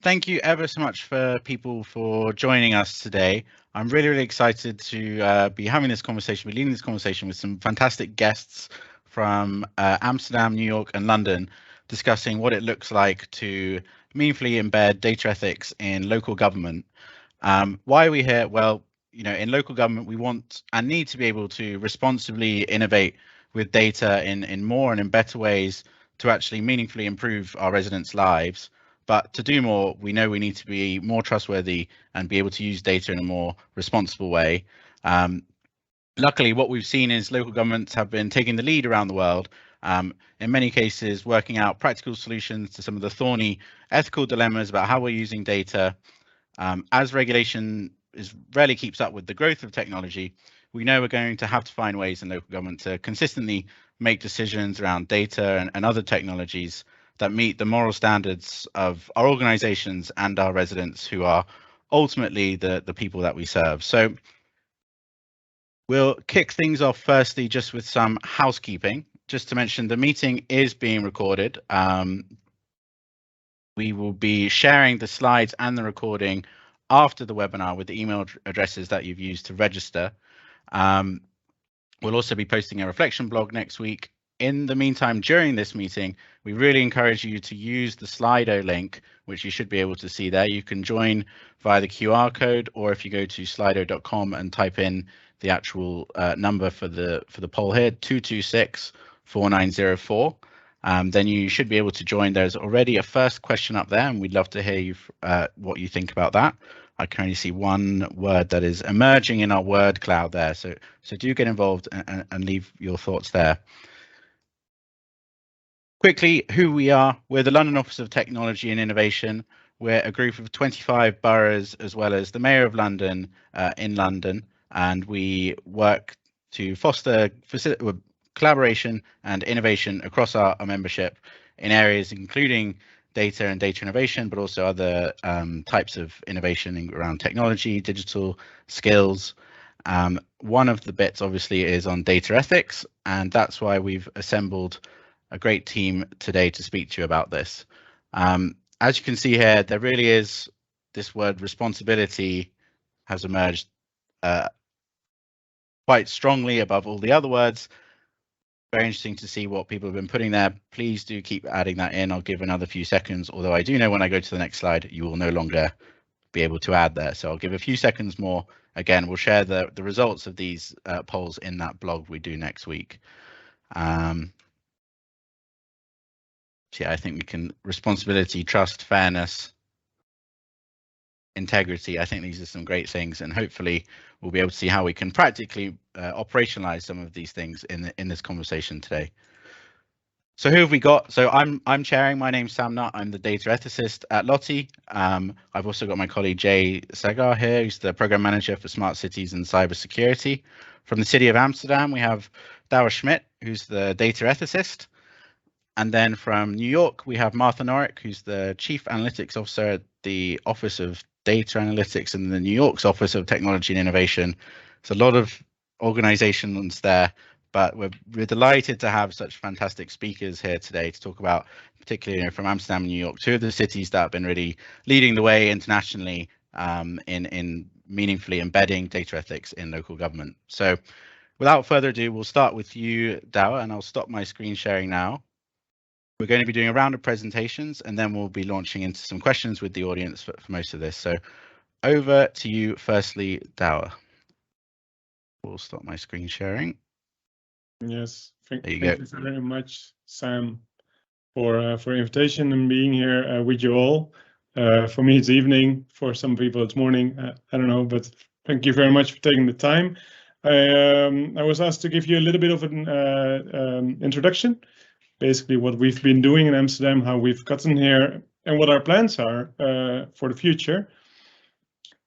thank you ever so much for people for joining us today. I'm really excited to be having this conversation, leading this conversation with some fantastic guests from Amsterdam, New York, and London, discussing what it looks like to meaningfully embed data ethics in local government. Why are we here? Well, in local government, we want and need to be able to responsibly innovate with data in more and in better ways to actually meaningfully improve our residents' lives. But to do more, we know we need to be more trustworthy and be able to use data in a more responsible way. Luckily, what we've seen is local governments have been taking the lead around the world, in many cases working out practical solutions to some of the thorny ethical dilemmas about how we're using data. As regulation rarely keeps up with the growth of technology, we know we're going to have to find ways in local government to consistently make decisions around data and other technologies that meet the moral standards of our organizations and our residents, who are ultimately the people that we serve. So we'll kick things off firstly just with some housekeeping. Just to mention, the meeting is being recorded. We will be sharing the slides and the recording after the webinar with the email addresses that you've used to register. We'll also be posting a reflection blog next week. In the meantime, during this meeting, we really encourage you to use the Slido link, which you should be able to see there. You can join via the QR code, or if you go to slido.com and type in the actual number for the poll here, 226-4904, then you should be able to join. There's already a first question up there, and we'd love to hear what you think about that. I can only see one word that is emerging in our word cloud there, so do get involved and leave your thoughts there. Quickly, who we are. We're the London Office of Technology and Innovation. We're a group of 25 boroughs, as well as the Mayor of London in London, and we work to foster collaboration and innovation across our membership in areas including data and data innovation, but also other types of innovation around technology, digital skills. One of the bits obviously is on data ethics, and that's why we've assembled a great team today to speak to you about this. As you can see here, there really is this word responsibility has emerged quite strongly above all the other words. Very interesting to see what people have been putting there. Please do keep adding that in. I'll give another few seconds, although I do know when I go to the next slide, you will no longer be able to add there. So I'll give a few seconds more. Again, we'll share the results of these polls in that blog we do next week. So yeah, I think we can responsibility, trust, fairness, integrity. I think these are some great things, and hopefully we'll be able to see how we can practically operationalize some of these things in this conversation today. So who have we got? So I'm chairing. My name's Sam Nutt. I'm the data ethicist at LOTI. I've also got my colleague Jay Sagar here, who's the program manager for smart cities and cybersecurity. From the city of Amsterdam, we have Douwe Schmidt, who's the data ethicist. And then from New York, we have Martha Norrick, who's the Chief Analytics Officer at the Office of Data Analytics in the New York's Office of Technology and Innovation. It's a lot of organizations there, but we're delighted to have such fantastic speakers here today to talk about, particularly from Amsterdam and New York, two of the cities that have been really leading the way internationally in meaningfully embedding data ethics in local government. So without further ado, we'll start with you, Douwe, and I'll stop my screen sharing now. We're going to be doing a round of presentations, and then we'll be launching into some questions with the audience for most of this. So over to you firstly, Douwe. We'll stop my screen sharing. Yes, thank you very much, Sam, for invitation and being here with you all. For me, it's evening. For some people, it's morning. I don't know, but thank you very much for taking the time. I was asked to give you a little bit of an introduction. Basically what we've been doing in Amsterdam, how we've gotten here, and what our plans are for the future.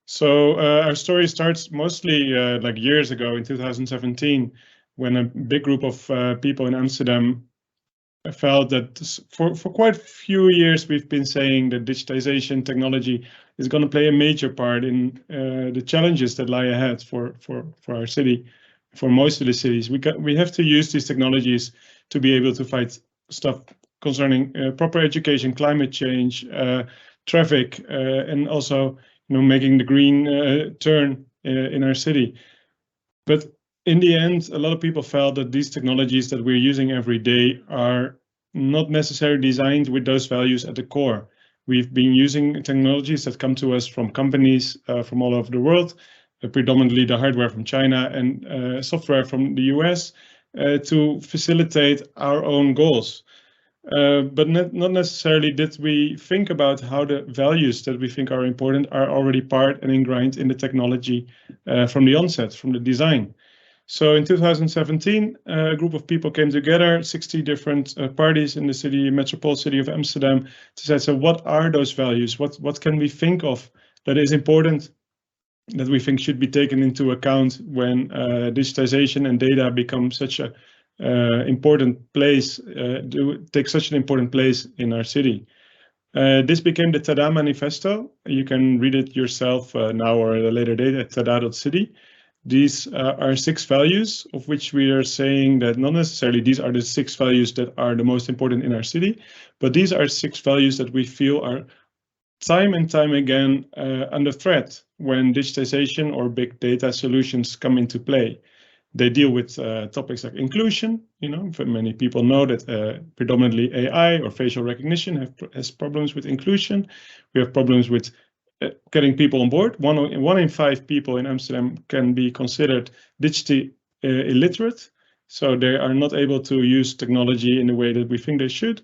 So our story starts mostly like years ago in 2017, when a big group of people in Amsterdam felt that for quite a few years we've been saying that digitization technology is going to play a major part in the challenges that lie ahead for our city, for most of the cities. We have to use these technologies to be able to fight stuff concerning proper education, climate change, traffic, and also making the green turn in our city. But in the end, a lot of people felt that these technologies that we're using every day are not necessarily designed with those values at the core. We've been using technologies that come to us from companies from all over the world, predominantly the hardware from China and software from the US, to facilitate our own goals. But not necessarily did we think about how the values that we think are important are already part and ingrained in the technology from the onset, from the design. So in 2017, a group of people came together, 60 different parties in the city, metropole city of Amsterdam, to say, so what are those values? What can we think of that is important, that we think should be taken into account when digitization and data become such a important place, take such an important place in our city. This became the Tada Manifesto. You can read it yourself now or at a later date at tada.city. These are 6 values, of which we are saying that not necessarily these are the 6 values that are the most important in our city, but these are 6 values that we feel are time and time again under threat when digitization or big data solutions come into play. They deal with topics like inclusion. Many people know that predominantly AI or facial recognition has problems with inclusion. We have problems with getting people on board. One in 5 people in Amsterdam can be considered digitally illiterate, so they are not able to use technology in the way that we think they should.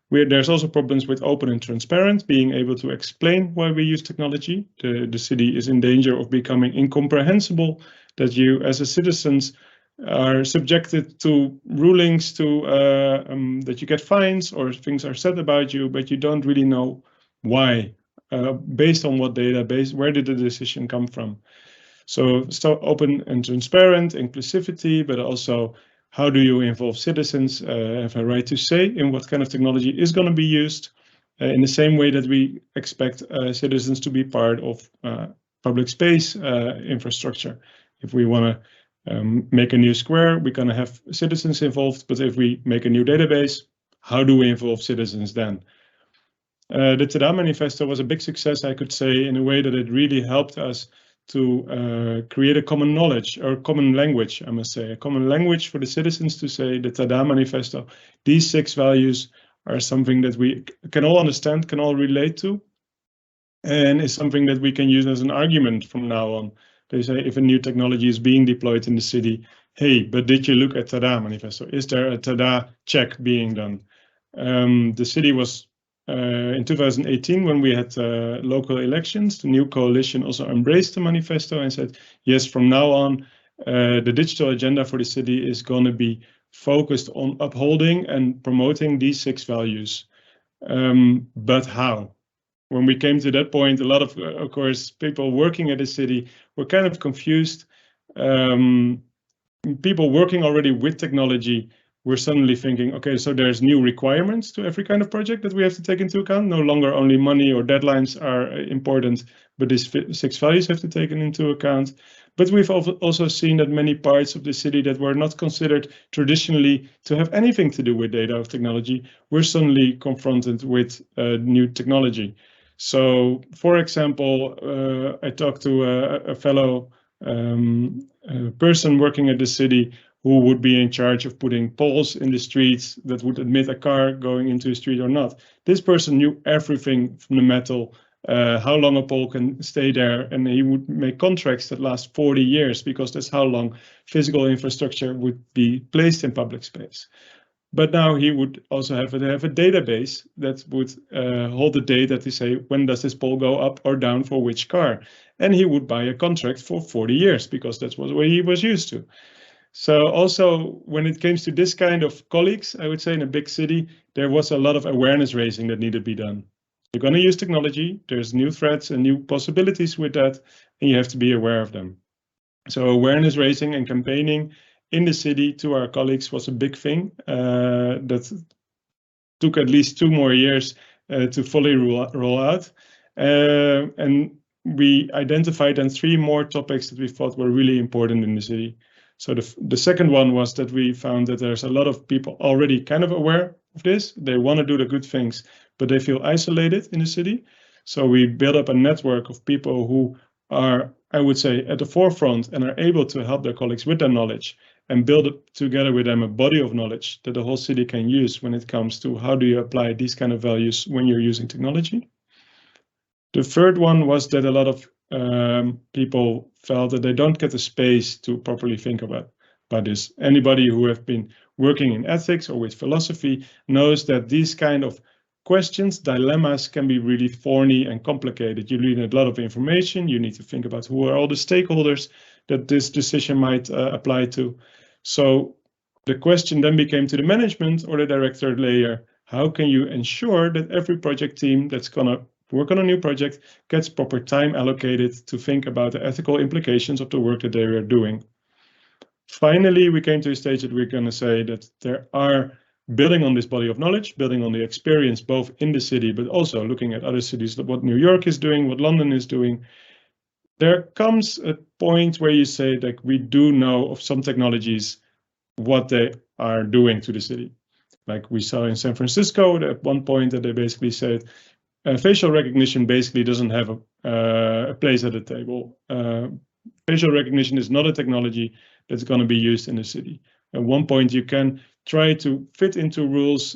There's also problems with open and transparent, being able to explain why we use technology. The city is in danger of becoming incomprehensible, that you as a citizens are subjected to rulings, that you get fines or things are said about you, but you don't really know why, based on what database, where did the decision come from. So open and transparent, inclusivity, but also how do you involve citizens, have a right to say in what kind of technology is going to be used, in the same way that we expect citizens to be part of public space infrastructure. If we want to make a new square, we're going to have citizens involved, but if we make a new database, how do we involve citizens then? The Tada Manifesto was a big success, I could say, in a way that it really helped us to create a common knowledge or common language, I must say, a common language for the citizens to say the Tada Manifesto. These 6 values are something that we can all understand, can all relate to, and is something that we can use as an argument from now on. They say if a new technology is being deployed in the city, hey, but did you look at Tada Manifesto? Is there a Tada check being done? The city was in 2018, when we had local elections, the new coalition also embraced the manifesto and said, yes, from now on, the digital agenda for the city is going to be focused on upholding and promoting these 6 values. But how? When we came to that point, a lot of course, people working at the city were kind of confused. People working already with technology we're suddenly thinking, okay, so there's new requirements to every kind of project that we have to take into account. No longer only money or deadlines are important, but these 6 values have to be taken into account. But we've also seen that many parts of the city that were not considered traditionally to have anything to do with data or technology were suddenly confronted with new technology. So, for example, I talked to a fellow person working at the city who would be in charge of putting poles in the streets that would admit a car going into a street or not. This person knew everything from the metal, how long a pole can stay there, and he would make contracts that last 40 years because that's how long physical infrastructure would be placed in public space. But now he would also have a database that would hold the data to say, when does this pole go up or down for which car? And he would buy a contract for 40 years because that's what he was used to. So also, when it came to this kind of colleagues, I would say in a big city, there was a lot of awareness raising that needed to be done. You're going to use technology, there's new threats and new possibilities with that, and you have to be aware of them. So awareness raising and campaigning in the city to our colleagues was a big thing that took at least 2 more years to fully roll out. And we identified then 3 more topics that we thought were really important in the city. So the second one was that we found that there's a lot of people already kind of aware of this. They want to do the good things, but they feel isolated in the city. So we build up a network of people who are, I would say, at the forefront and are able to help their colleagues with their knowledge and build up together with them a body of knowledge that the whole city can use when it comes to how do you apply these kind of values when you're using technology. The third one was that a lot of people felt that they don't get the space to properly think about this. Anybody who have been working in ethics or with philosophy knows that these kind of questions, dilemmas, can be really thorny and complicated. You need a lot of information. You need to think about who are all the stakeholders that this decision might apply to. So the question then became to the management or the director layer, how can you ensure that every project team that's going to work on a new project gets proper time allocated to think about the ethical implications of the work that they are doing? Finally, we came to a stage that we're going to say that there are, building on this body of knowledge, building on the experience both in the city, but also looking at other cities, what New York is doing, what London is doing, there comes a point where you say that we do know of some technologies, what they are doing to the city. Like we saw in San Francisco, at one point that they basically said, facial recognition basically doesn't have a place at the table. Facial recognition is not a technology that's going to be used in the city. At one point, you can try to fit into rules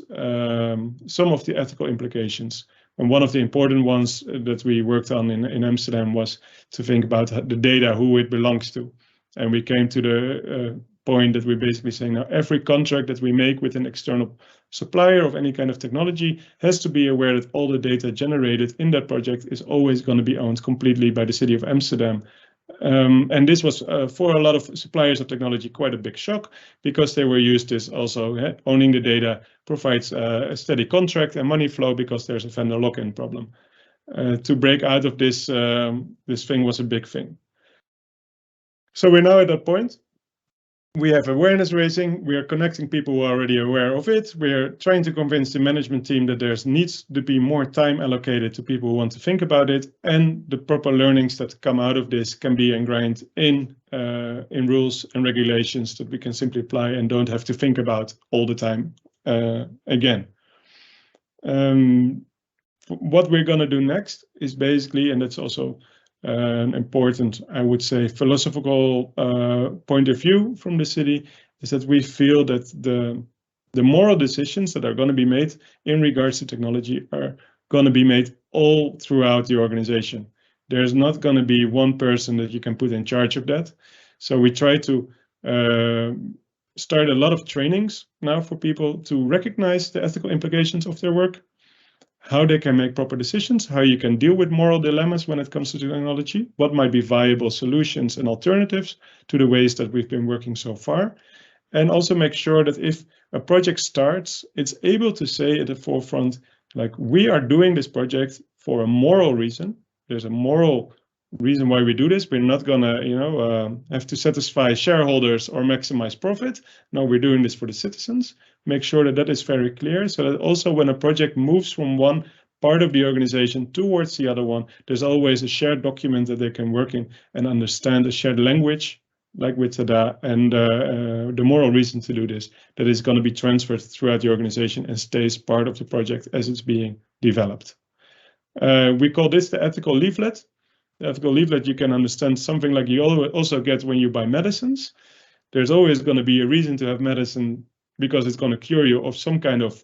some of the ethical implications. And one of the important ones that we worked on in Amsterdam was to think about the data, who it belongs to. And we came to the point that we're basically saying now every contract that we make with an external supplier of any kind of technology has to be aware that all the data generated in that project is always going to be owned completely by the city of Amsterdam. And this was for a lot of suppliers of technology quite a big shock, because they were used as also owning the data provides a steady contract and money flow because there's a vendor lock-in problem. To break out of this, this thing was a big thing. So we're now at that point. We have awareness raising. We are connecting people who are already aware of it. We're trying to convince the management team that there needs to be more time allocated to people who want to think about it, and the proper learnings that come out of this can be ingrained in rules and regulations that we can simply apply and don't have to think about all the time again. What we're going to do next is basically, and that's also an important, I would say, philosophical point of view from the city, is that we feel that the moral decisions that are going to be made in regards to technology are going to be made all throughout the organization. There's not going to be one person that you can put in charge of that. So we try to start a lot of trainings now for people to recognize the ethical implications of their work, how they can make proper decisions, how you can deal with moral dilemmas when it comes to technology, what might be viable solutions and alternatives to the ways that we've been working so far, and also make sure that if a project starts, it's able to say at the forefront, like, we are doing this project for a moral reason. There's a moral reason why we do this. We're not gonna, have to satisfy shareholders or maximize profit. No, we're doing this for the citizens. Make sure that that is very clear, so that also when a project moves from one part of the organization towards the other one, there's always a shared document that they can work in and understand, a shared language, like with TADA, and the moral reason to do this, that is going to be transferred throughout the organization and stays part of the project as it's being developed. We call this the ethical leaflet. The ethical leaflet, you can understand something like you also get when you buy medicines. There's always going to be a reason to have medicine, because it's going to cure you of some kind of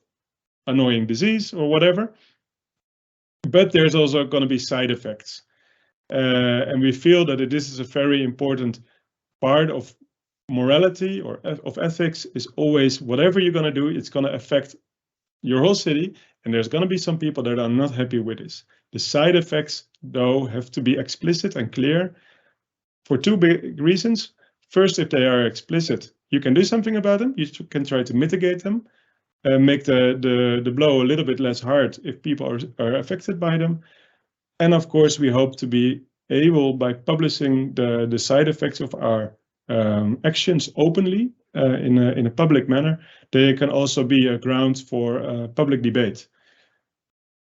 annoying disease or whatever. But there's also going to be side effects. And we feel that this is a very important part of morality or of ethics, is always whatever you're going to do, it's going to affect your whole city. And there's going to be some people that are not happy with this. The side effects, though, have to be explicit and clear for two big reasons. First, if they are explicit, you can do something about them. You can try to mitigate them, make the blow a little bit less hard if people are affected by them. And of course, we hope to be able, by publishing the side effects of our actions openly in a public manner, they can also be a ground for public debate.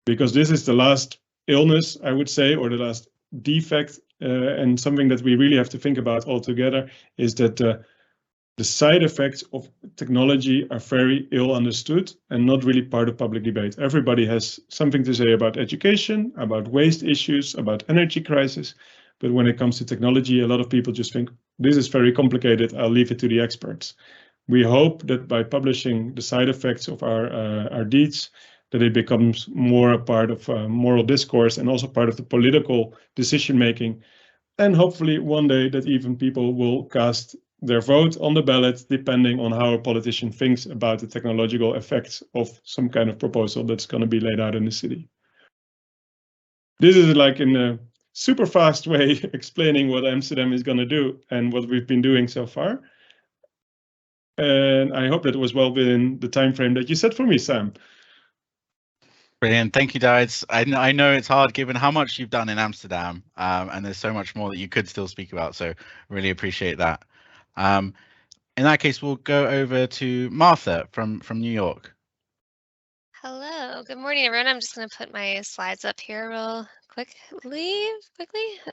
Because this is the last illness, I would say, or the last defect, and something that we really have to think about altogether, is that The side effects of technology are very ill understood and not really part of public debate. Everybody has something to say about education, about waste issues, about energy crisis. But when it comes to technology, a lot of people just think, this is very complicated, I'll leave it to the experts. We hope that by publishing the side effects of our deeds, that it becomes more a part of moral discourse and also part of the political decision-making. And hopefully one day that even people will cast their vote on the ballot, depending on how a politician thinks about the technological effects of some kind of proposal that's going to be laid out in the city. This is like in a super fast way explaining what Amsterdam is going to do and what we've been doing so far. And I hope that was well within the time frame that you set for me, Sam. Brilliant. Thank you, David. I know it's hard given how much you've done in Amsterdam, and there's so much more that you could still speak about. So really appreciate that. In that case, we'll go over to Martha from New York. Hello. Good morning, everyone. I'm just going to put my slides up here real quickly.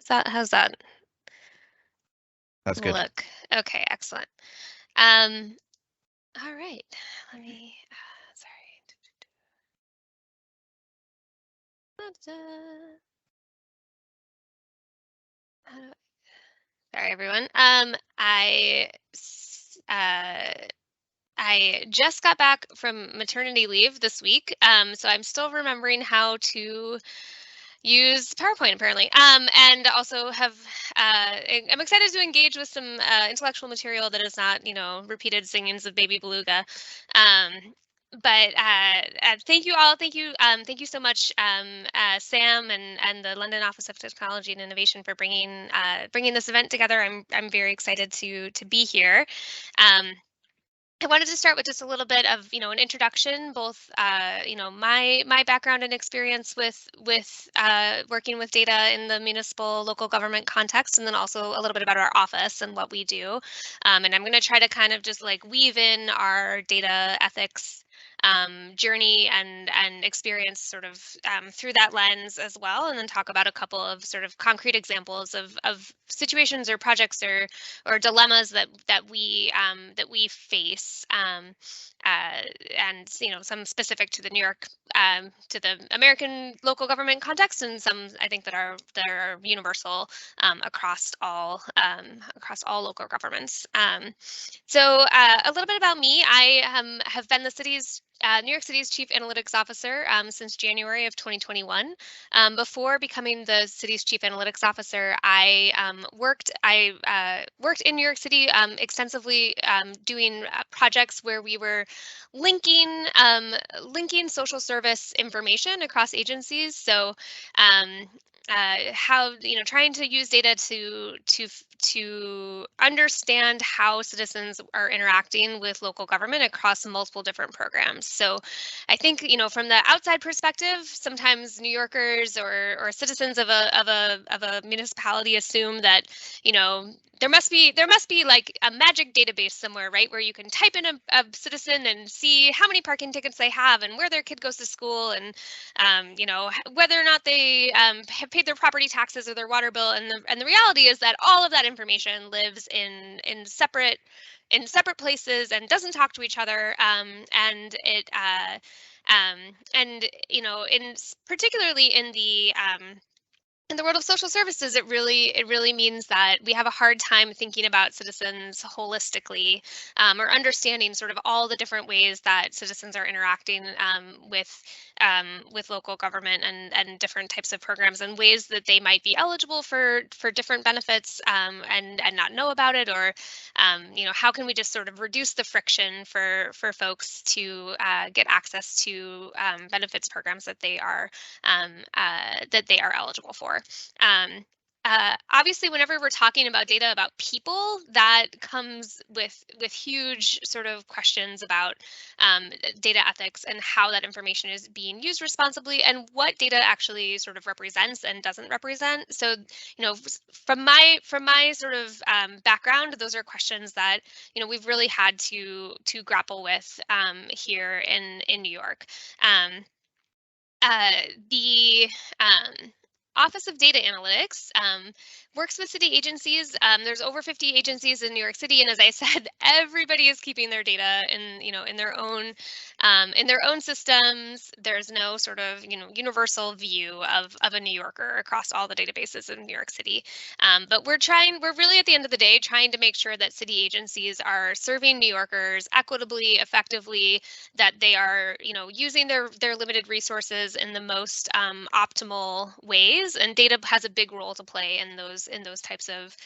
How's that? That's good. Look. Okay, excellent. All right. Let me, sorry, everyone. I just got back from maternity leave this week, so I'm still remembering how to use PowerPoint apparently, and also have I'm excited to engage with some intellectual material that is not, repeated singings of Baby Beluga. But thank you all. Thank you so much, Sam and the London Office of Technology and Innovation for bringing this event together. I'm very excited to be here. I wanted to start with just a little bit of, an introduction, both, my background and experience with working with data in the municipal local government context, and then also a little bit about our office and what we do. And I'm going to try to kind of just like weave in our data ethics journey and experience sort of through that lens as well, and then talk about a couple of sort of concrete examples of situations or projects or dilemmas that we face, and some specific to the New York to the American local government context, and some I think that are universal across all local governments. So a little bit about me. I have been the New York City's Chief Analytics Officer since January of 2021. Before becoming the city's Chief Analytics Officer, I worked in New York City extensively doing projects where we were linking social service information across agencies. So how trying to use data to understand how citizens are interacting with local government across multiple different programs. So I think from the outside perspective, sometimes New Yorkers or citizens of a municipality assume that there must be like a magic database somewhere, right, where you can type in a citizen and see how many parking tickets they have and where their kid goes to school, and whether or not they have paid their property taxes or their water bill. And the reality is that all of that information lives in separate places and doesn't talk to each other. And it particularly in the world of social services, it really means that we have a hard time thinking about citizens holistically, or understanding sort of all the different ways that citizens are interacting with local government and different types of programs, and ways that they might be eligible for different benefits and not know about it, or how can we just sort of reduce the friction for folks to get access to benefits programs that they are eligible for. Obviously, whenever we're talking about data about people, that comes with huge sort of questions about data ethics and how that information is being used responsibly, and what data actually sort of represents and doesn't represent. So, from my sort of background, those are questions that we've really had to grapple with here in New York. Office of Data Analytics works with city agencies. There's over 50 agencies in New York City, and as I said, everybody is keeping their data in their own systems. There's no sort of universal view of a New Yorker across all the databases in New York City. But we're really at the end of the day trying to make sure that city agencies are serving New Yorkers equitably, effectively, that they are using their limited resources in the most optimal ways, and data has a big role to play in those types of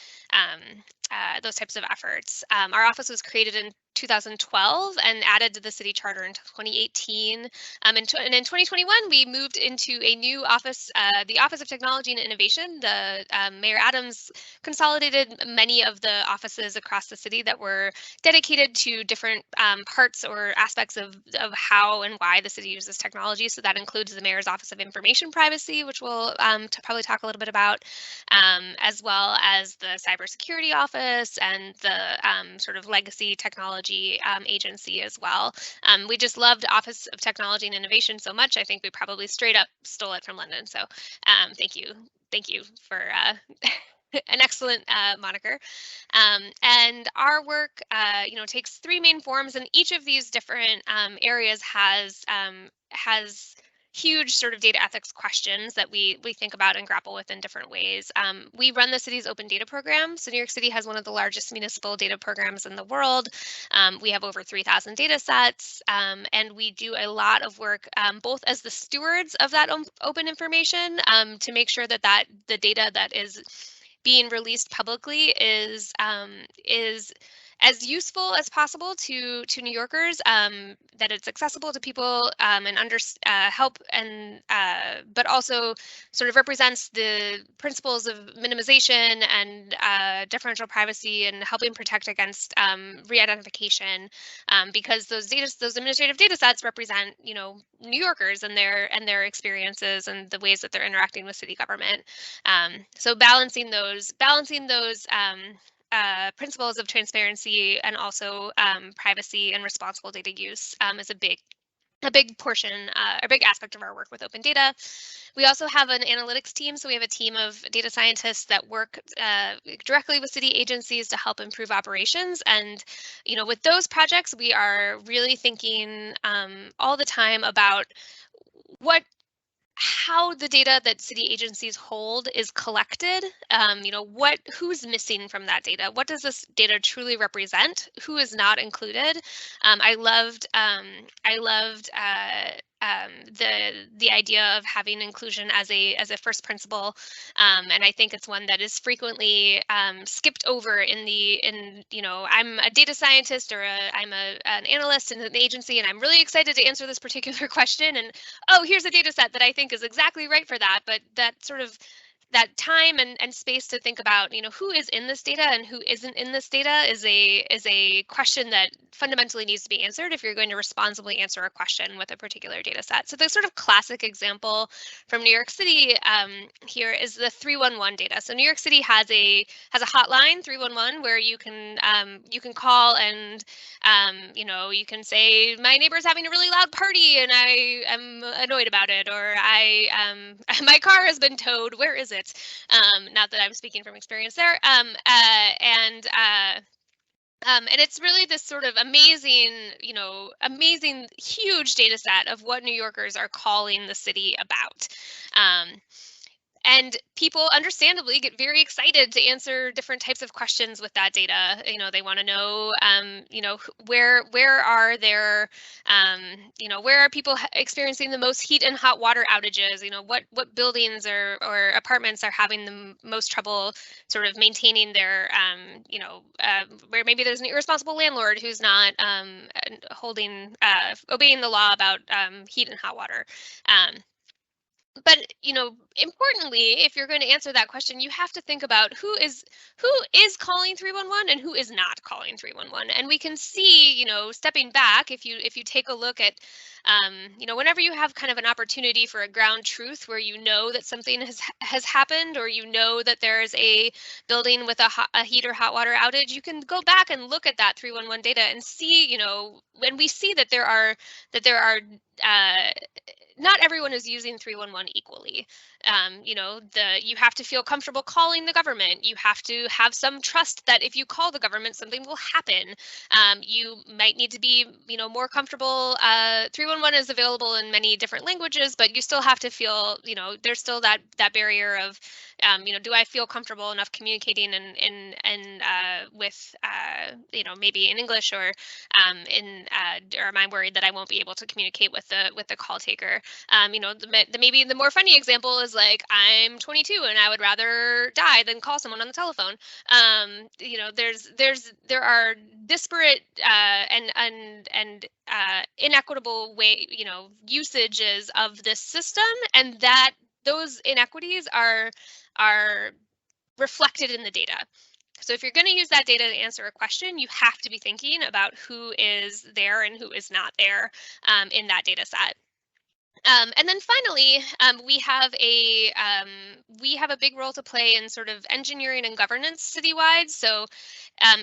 efforts. Our office was created in 2012 and added to the city charter in 2018. And in 2021, we moved into a new office, the Office of Technology and Innovation. The Mayor Adams consolidated many of the offices across the city that were dedicated to different parts or aspects of how and why the city uses technology. So that includes the Mayor's Office of Information Privacy, which we'll probably talk a little bit about, as well as the Cybersecurity Office and the sort of legacy technology agency as well. We just loved Office of Technology and Innovation so much, I think we probably straight up stole it from London. So thank you for an excellent moniker. And our work, takes three main forms, and each of these different areas has huge sort of data ethics questions that we think about and grapple with in different ways. We run the city's open data program. So New York City has one of the largest municipal data programs in the world. We have over 3,000 data sets, and we do a lot of work both as the stewards of that open information to make sure that the data that is being released publicly is as useful as possible to New Yorkers, that it's accessible to people and help and but also sort of represents the principles of minimization and differential privacy and helping protect against re-identification, because those administrative data sets represent New Yorkers and their experiences and the ways that they're interacting with city government. So balancing those principles of transparency and also privacy and responsible data use is a big portion, a big aspect of our work with open data. We also have an analytics team, so we have a team of data scientists that work directly with city agencies to help improve operations. And with those projects, we are really thinking all the time about how the data that city agencies hold is collected, who's missing from that data? What does this data truly represent? Who is not included? I loved the idea of having inclusion as a first principle, and I think it's one that is frequently skipped over I'm a data scientist or I'm an analyst in an agency, and I'm really excited to answer this particular question, and oh, here's a data set that I think is exactly right for that, but that sort of that time and space to think about, who is in this data and who isn't in this data is a question that fundamentally needs to be answered if you're going to responsibly answer a question with a particular data set. So the sort of classic example from New York City here is the 311 data. So New York City has a hotline 311 where you can call and you can say my neighbor's having a really loud party and I am annoyed about it, or my car has been towed. Where is it? Not that I'm speaking from experience there. And it's really this sort of amazing, huge data set of what New Yorkers are calling the city about. And people understandably get very excited to answer different types of questions with that data. They want to know, where are there, where are people experiencing the most heat and hot water outages? What buildings or apartments are having the most trouble sort of maintaining their, where maybe there's an irresponsible landlord who's not obeying the law about heat and hot water. But importantly, if you're going to answer that question, you have to think about who is calling 311 and who is not calling 311. And we can see, stepping back, if you take a look at, whenever you have kind of an opportunity for a ground truth where that something has happened, or that there is a building with a heat or hot water outage, you can go back and look at that 311 data and see, when we see that there are not everyone is using 311 equally. You know, you have to feel comfortable calling the government. You have to have some trust that if you call the government, something will happen. You might need to be, you know, more comfortable. 311 is available in many different languages, but you still have to feel, you know, there's still that barrier of, you know, do I feel comfortable enough communicating with, you know, maybe in English, or or am I worried that I won't be able to communicate with the call taker? You know, maybe the more funny example is like, I'm 22 and I would rather die than call someone on the telephone. You know, there are disparate and inequitable usages of this system, and that those inequities are reflected in the data. So if you're going to use that data to answer a question, you have to be thinking about who is there and who is not there in that data set. And then finally, we have a big role to play in sort of engineering and governance citywide. So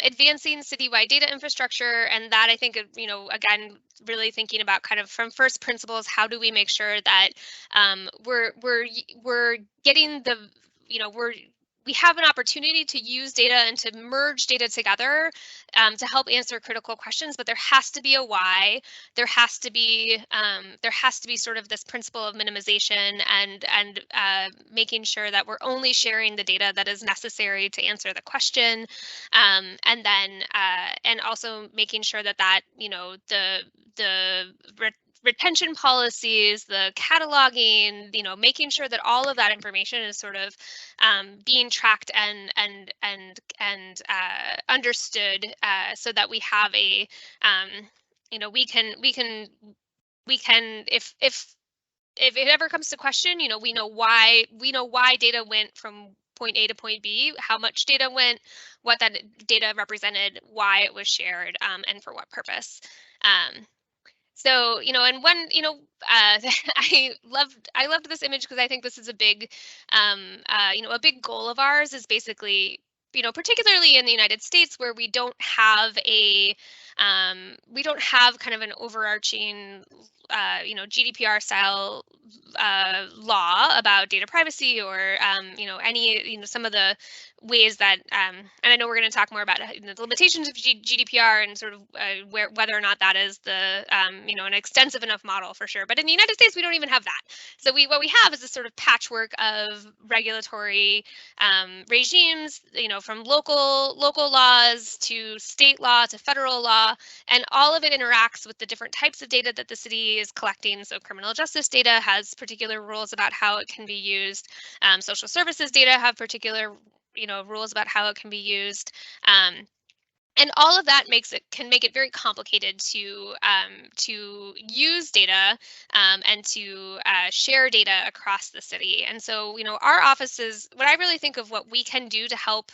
advancing citywide data infrastructure, and that I think, you know, again, really thinking about kind of from first principles, how do we make sure that we're getting the, you know, we have an opportunity to use data and to merge data together to help answer critical questions, but there has to be a why. There has to be sort of this principle of minimization and making sure that we're only sharing the data that is necessary to answer the question, and then and also making sure that you know, the retention policies, the cataloging, you know, making sure that all of that information is sort of being tracked and understood, so that we have a, you know, we can if it ever comes to question, you know, we know why data went from point A to point B, how much data went, what that data represented, why it was shared, and for what purpose. So, you know, and one, you know, I loved this image because I think this is a big, you know, a big goal of ours is basically, you know, particularly in the United States, where we don't have kind of an overarching, you know, GDPR style law about data privacy, or you know, any, you know, some of the ways that, and I know we're going to talk more about the limitations of GDPR and sort of whether or not that is the, you know, an extensive enough model for sure. But in the United States, we don't even have that. So what we have is this sort of patchwork of regulatory regimes, you know, from local laws to state law to federal law, and all of it interacts with the different types of data that the city is collecting. So criminal justice data has particular rules about how it can be used. Social services data have particular, you know, rules about how it can be used. And all of that can make it very complicated to use data and to share data across the city. And so, you know, our offices, what I really think of what we can do to help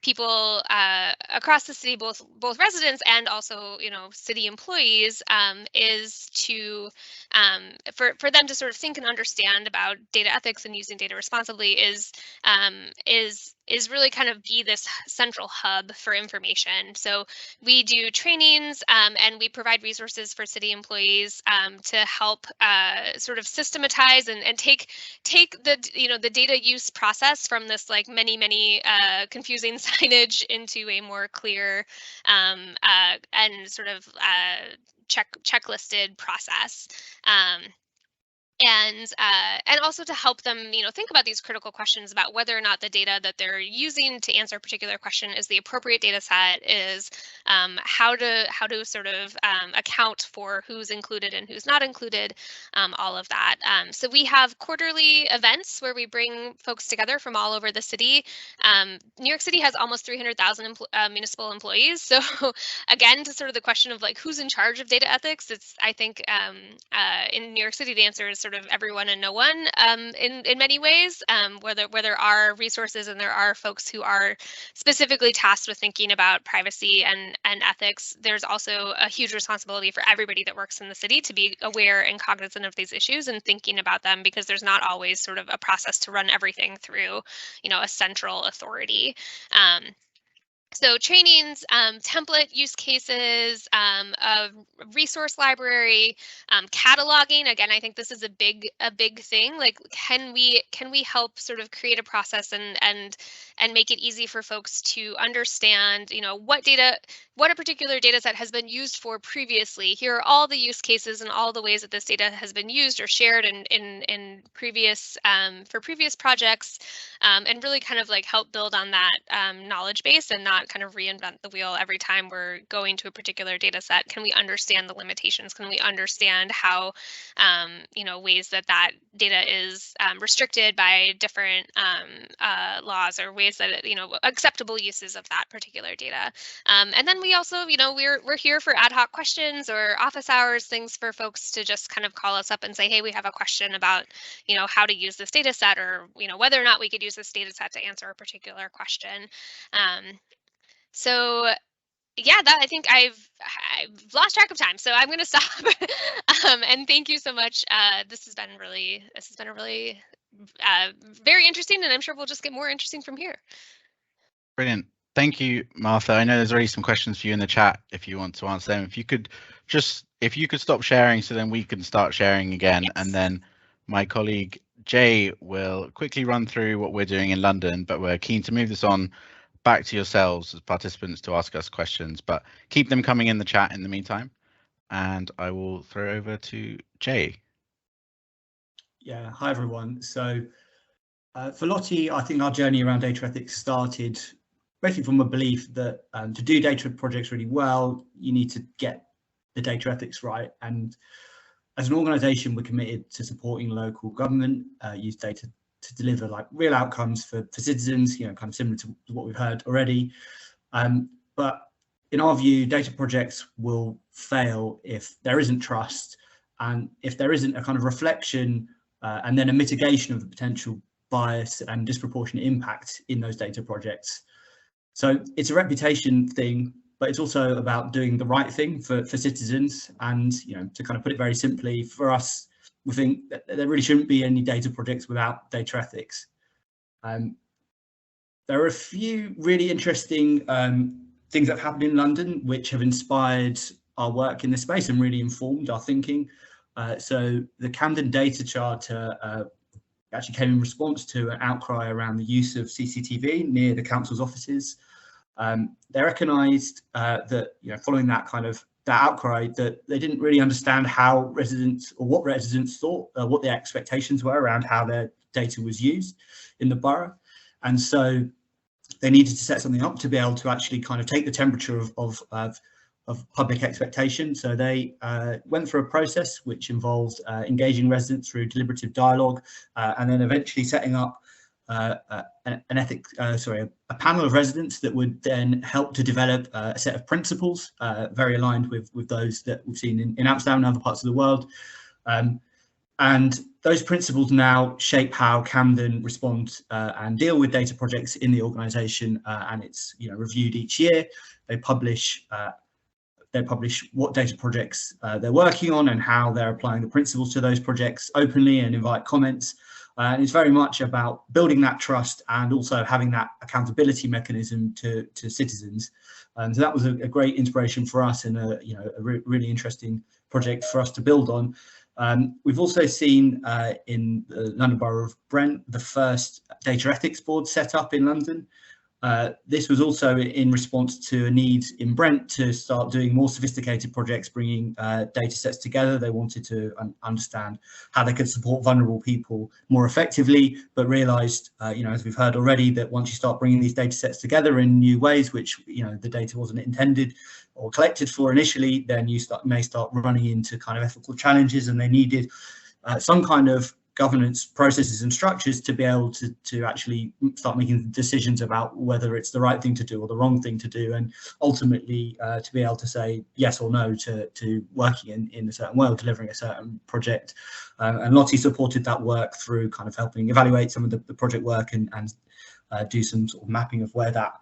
people across the city, both residents and also, you know, city employees, is to for them to sort of think and understand about data ethics and using data responsibly is really kind of be this central hub for information. So we do trainings and we provide resources for city employees to help sort of systematize and take the, you know, the data use process from this like many confusing signage into a more clear and sort of checklisted process. And also to help them, you know, think about these critical questions about whether or not the data that they're using to answer a particular question is the appropriate data set, is how to sort of account for who's included and who's not included, all of that. So we have quarterly events where we bring folks together from all over the city. New York City has almost 300,000 municipal employees. So again, to sort of the question of like who's in charge of data ethics, it's, I think in New York City, the answer is sort of everyone and no one in many ways, where there are resources and there are folks who are specifically tasked with thinking about privacy and ethics. There's also a huge responsibility for everybody that works in the city to be aware and cognizant of these issues and thinking about them, because there's not always sort of a process to run everything through, you know, a central authority. So trainings, template use cases, a resource library, cataloging. Again, I think this is a big thing. Like, can we help sort of create a process and make it easy for folks to understand, you know, what a particular data set has been used for previously. Here are all the use cases and all the ways that this data has been used or shared in previous for previous projects, and really kind of like help build on that knowledge base and not kind of reinvent the wheel every time we're going to a particular data set. Can we understand the limitations? Can we understand how, you know, ways that data is restricted by different laws, or ways that, you know, acceptable uses of that particular data? And then we also, you know, we're here for ad hoc questions or office hours, things for folks to just kind of call us up and say, hey, we have a question about, you know, how to use this data set, or, you know, whether or not we could use this data set to answer a particular question. So yeah, that, I think I've lost track of time, so I'm going to stop. And thank you so much. This has been a really very interesting, and I'm sure we'll just get more interesting from here. Brilliant. Thank you, Martha. I know there's already some questions for you in the chat if you want to answer them. If you could stop sharing, so then we can start sharing again. Yes. And then my colleague Jay will quickly run through what we're doing in London, but we're keen to move this on back to yourselves as participants to ask us questions, but keep them coming in the chat in the meantime. And I will throw over to Jay. Yeah, hi everyone. So for LOTI, I think our journey around data ethics started basically from a belief that to do data projects really well, you need to get the data ethics right. And as an organisation, we're committed to supporting local government use data to deliver like real outcomes for citizens, you know, kind of similar to what we've heard already. But in our view, data projects will fail if there isn't trust, and if there isn't a kind of reflection and then a mitigation of the potential bias and disproportionate impact in those data projects. So it's a reputation thing, but it's also about doing the right thing for citizens. And, you know, to kind of put it very simply, for us, we think that there really shouldn't be any data projects without data ethics. There are a few really interesting things that have happened in London which have inspired our work in this space and really informed our thinking. So the Camden Data Charter actually came in response to an outcry around the use of CCTV near the council's offices. They recognised that, you know, following that outcry, that they didn't really understand how residents, or what residents thought, what their expectations were around how their data was used in the borough. And so they needed to set something up to be able to actually kind of take the temperature of public expectation. So they went through a process which involved engaging residents through deliberative dialogue, and then eventually setting up a panel of residents that would then help to develop a set of principles, very aligned with those that we've seen in Amsterdam and other parts of the world. And those principles now shape how Camden respond and deal with data projects in the organisation, and it's, you know, reviewed each year. They publish what data projects they're working on and how they're applying the principles to those projects openly, and invite comments. And it's very much about building that trust and also having that accountability mechanism to citizens. And so that was a great inspiration for us, and a really interesting project for us to build on. We've also seen in the London Borough of Brent the first data ethics board set up in London. This was also in response to a need in Brent to start doing more sophisticated projects, bringing data sets together. They wanted to understand how they could support vulnerable people more effectively, but realised, as we've heard already, that once you start bringing these data sets together in new ways, which, the data wasn't intended or collected for initially, then you may start running into kind of ethical challenges, and they needed some kind of governance processes and structures to be able to actually start making decisions about whether it's the right thing to do or the wrong thing to do, and ultimately to be able to say yes or no to working in a certain way or delivering a certain project. And LOTI supported that work through kind of helping evaluate some of the project work and do some sort of mapping of where that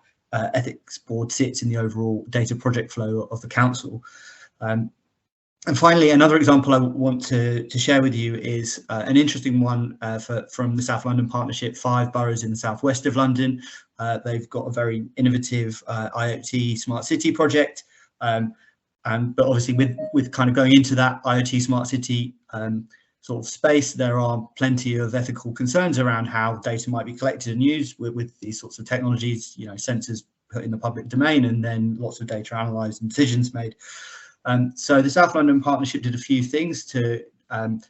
ethics board sits in the overall data project flow of the council. And finally, another example I want to share with you is an interesting one from the South London Partnership, 5 boroughs in the southwest of London. They've got a very innovative IoT smart city project. But obviously with kind of going into that IoT smart city sort of space, there are plenty of ethical concerns around how data might be collected and used with these sorts of technologies, you know, sensors put in the public domain and then lots of data analysed and decisions made. So the South London Partnership did a few things to,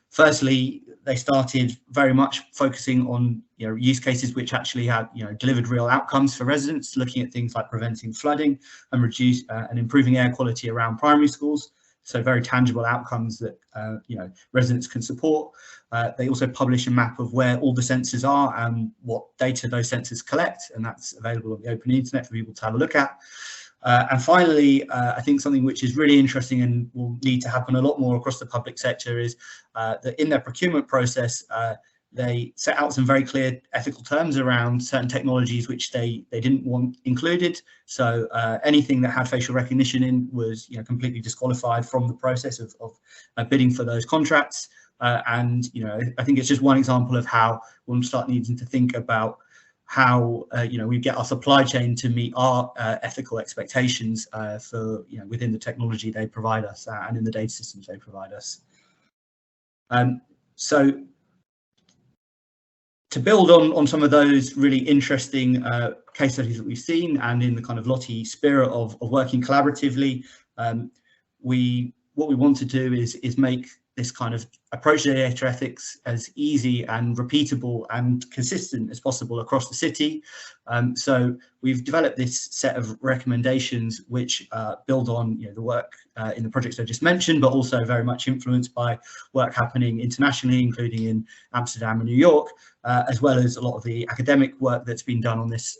firstly, they started very much focusing on, you know, use cases which actually had, you know, delivered real outcomes for residents, looking at things like preventing flooding and and improving air quality around primary schools. So very tangible outcomes that, you know, residents can support. They also publish a map of where all the sensors are and what data those sensors collect, and that's available on the open internet for people to have a look at. And finally, I think something which is really interesting and will need to happen a lot more across the public sector is that in their procurement process, they set out some very clear ethical terms around certain technologies which they didn't want included. So anything that had facial recognition in was, you know, completely disqualified from the process of bidding for those contracts. And, you know, I think it's just one example of how we'll start needing to think about how you know, we get our supply chain to meet our ethical expectations for, you know, within the technology they provide us and in the data systems they provide us. So to build on some of those really interesting case studies that we've seen, and in the kind of LOTI spirit of working collaboratively, what we want to do is make this kind of approach to data ethics as easy and repeatable and consistent as possible across the city. So we've developed this set of recommendations which build on, you know, the work in the projects I just mentioned, but also very much influenced by work happening internationally, including in Amsterdam and New York, as well as a lot of the academic work that's been done on this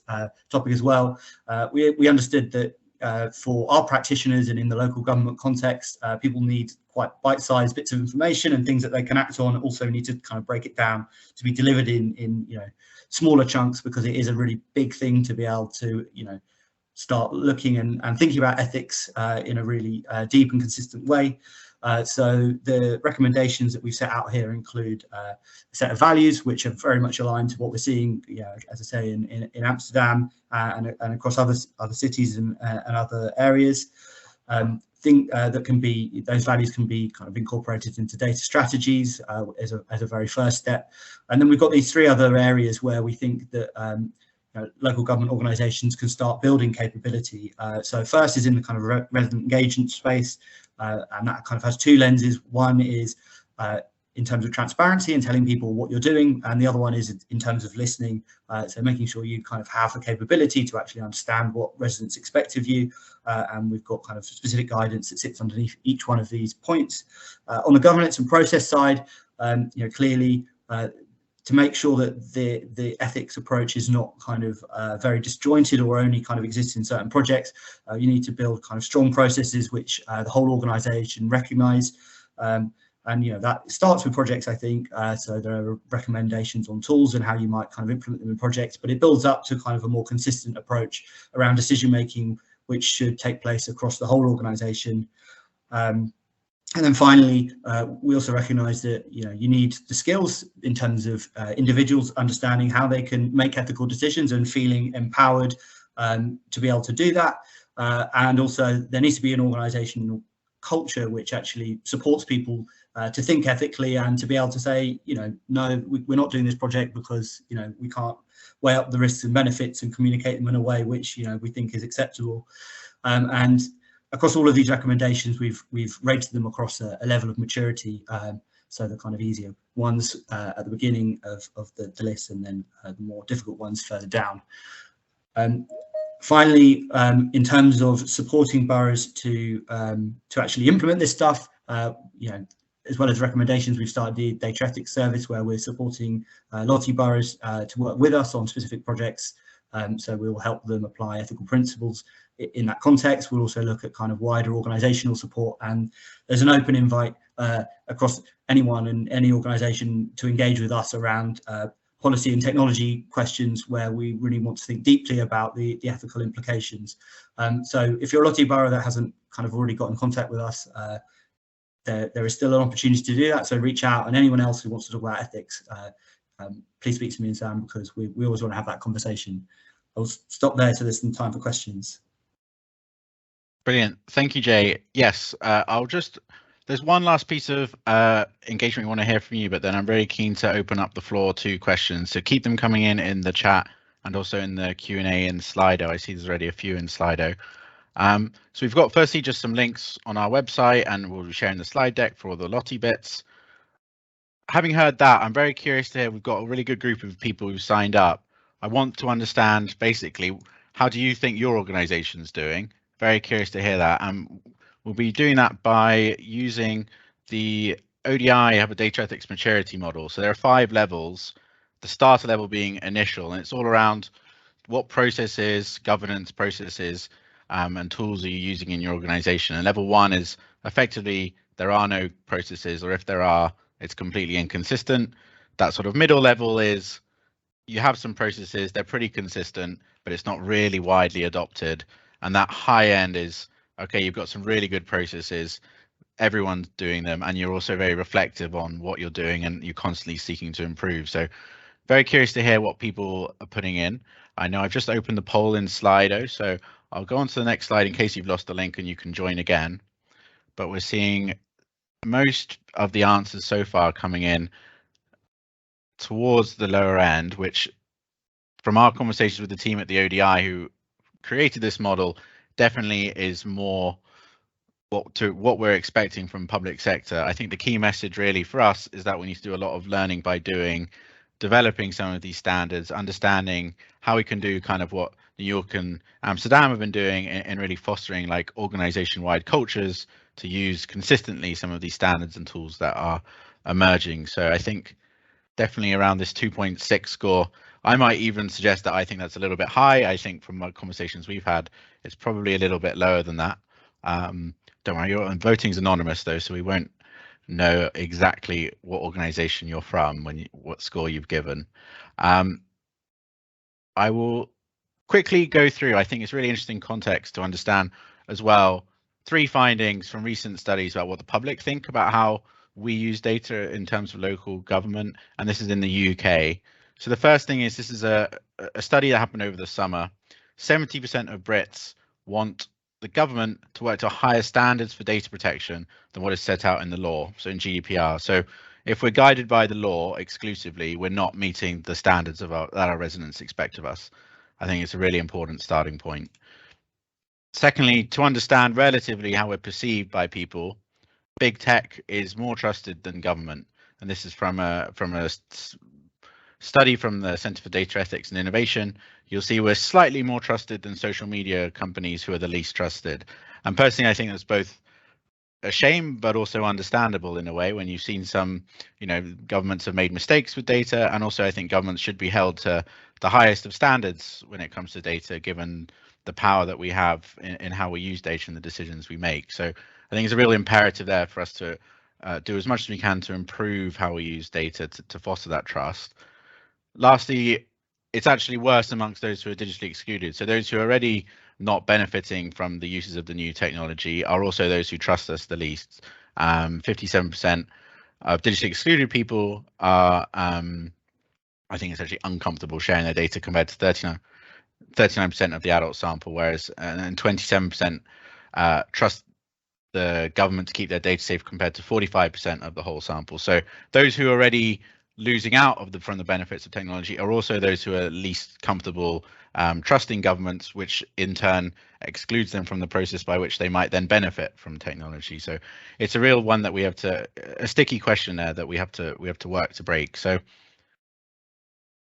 topic as well. We understood that for our practitioners and in the local government context, people need quite bite-sized bits of information and things that they can act on. Also need to kind of break it down to be delivered in you know, smaller chunks, because it is a really big thing to be able to, you know, start looking and thinking about ethics in a really deep and consistent way. So the recommendations that we've set out here include a set of values which are very much aligned to what we're seeing, you know, as I say, in Amsterdam and across other cities and other areas. That can be, those values can be kind of incorporated into data strategies as a very first step. And then we've got these 3 other areas where we think that you know, local government organisations can start building capability. So first is in the kind of resident engagement space, and that kind of has 2 lenses. One is in terms of transparency and telling people what you're doing, and the other one is in terms of listening, so making sure you kind of have the capability to actually understand what residents expect of you, and we've got kind of specific guidance that sits underneath each one of these points. On the governance and process side, you know, clearly to make sure that the ethics approach is not kind of very disjointed or only kind of exists in certain projects, you need to build kind of strong processes which the whole organisation recognise. And, you know, that starts with projects, I think. So there are recommendations on tools and how you might kind of implement them in projects, but it builds up to kind of a more consistent approach around decision making, which should take place across the whole organisation. And then finally, we also recognise that, you know, you need the skills in terms of individuals understanding how they can make ethical decisions and feeling empowered to be able to do that. And also there needs to be an organisational culture which actually supports people to think ethically and to be able to say, you know, no, we're not doing this project because, you know, we can't weigh up the risks and benefits and communicate them in a way which, you know, we think is acceptable. And across all of these recommendations, we've rated them across a level of maturity. So the kind of easier ones at the beginning of the list, and then the more difficult ones further down. Finally, in terms of supporting boroughs to actually implement this stuff, you know, as well as recommendations, we've started the data ethics service where we're supporting LOTI boroughs to work with us on specific projects. So we will help them apply ethical principles in that context. We'll also look at kind of wider organisational support, and there's an open invite across anyone and any organisation to engage with us around policy and technology questions where we really want to think deeply about the ethical implications. So if you're a LOTI borough that hasn't kind of already got in contact with us, there is still an opportunity to do that. So reach out, and anyone else who wants to talk about ethics, please speak to me and Sam, because we always want to have that conversation. I'll stop there so there's some time for questions. Brilliant. Thank you, Jay. Yes, there's one last piece of engagement we want to hear from you, but then I'm very keen to open up the floor to questions. So keep them coming in the chat and also in the Q&A in Slido. I see there's already a few in Slido. So we've got firstly just some links on our website, and we'll be sharing the slide deck for all the LOTI bits. Having heard that, I'm very curious to hear, we've got a really good group of people who've signed up. I want to understand basically, how do you think your organization's doing? Very curious to hear that. We'll be doing that by using the ODI, have a data ethics maturity model. So there are 5 levels, the starter level being initial, and it's all around what processes, governance processes, and tools are you using in your organization. And level 1 is effectively there are no processes, or if there are, it's completely inconsistent. That sort of middle level is you have some processes, they're pretty consistent, but it's not really widely adopted. And that high end is, okay, you've got some really good processes, everyone's doing them, and you're also very reflective on what you're doing, and you're constantly seeking to improve. So very curious to hear what people are putting in. I know I've just opened the poll in Slido, so I'll go on to the next slide in case you've lost the link and you can join again. But we're seeing most of the answers so far coming in towards the lower end, which from our conversations with the team at the ODI who created this model definitely is more what we're expecting from public sector. I think the key message really for us is that we need to do a lot of learning by doing, developing some of these standards, understanding how we can do kind of what New York and Amsterdam have been doing in really fostering like organization-wide cultures to use consistently some of these standards and tools that are emerging. So I think definitely around this 2.6 score. I might even suggest that I think that's a little bit high. I think from my conversations we've had, it's probably a little bit lower than that. Don't worry, voting's anonymous though, so we won't know exactly what organization you're from what score you've given. I will quickly go through. I think it's really interesting context to understand as well 3 findings from recent studies about what the public think about how we use data in terms of local government, and this is in the UK. So the first thing is this is a study that happened over the summer. 70% of Brits want the government to work to higher standards for data protection than what is set out in the law, so in GDPR. So if we're guided by the law exclusively, we're not meeting the standards that our residents expect of us. I think it's a really important starting point. Secondly, to understand relatively how we're perceived by people, big tech is more trusted than government, and this is from a study from the Center for Data Ethics and Innovation. You'll see we're slightly more trusted than social media companies who are the least trusted. And personally, I think that's both a shame, but also understandable in a way when you've seen some, governments have made mistakes with data. And also I think governments should be held to the highest of standards when it comes to data, given the power that we have in how we use data and the decisions we make. So I think it's a real imperative there for us to do as much as we can to improve how we use data to foster that trust. Lastly, it's actually worse amongst those who are digitally excluded. So those who are already not benefiting from the uses of the new technology are also those who trust us the least. 57% of digitally excluded people are, I think it's actually uncomfortable sharing their data compared to 39% of the adult sample, whereas and 27% trust the government to keep their data safe compared to 45% of the whole sample. So those who are already losing out from the benefits of technology are also those who are least comfortable trusting governments, which in turn excludes them from the process by which they might then benefit from technology. So it's a real one that we have a sticky question there that we have to work to break. So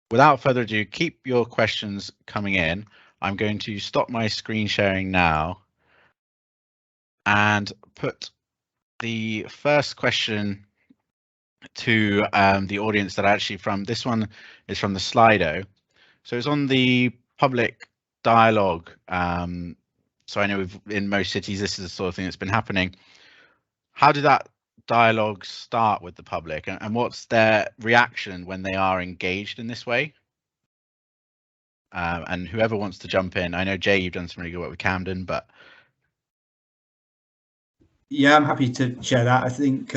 without further ado, keep your questions coming in. I'm going to stop my screen sharing now and put the first question to the audience that actually this one is from the Slido. So it's on the public dialogue. So I know in most cities, this is the sort of thing that's been happening. How did that dialogue start with the public, and what's their reaction when they are engaged in this way? And whoever wants to jump in, I know Jay, you've done some really good work with Camden, but Yeah, I'm happy to share that. I think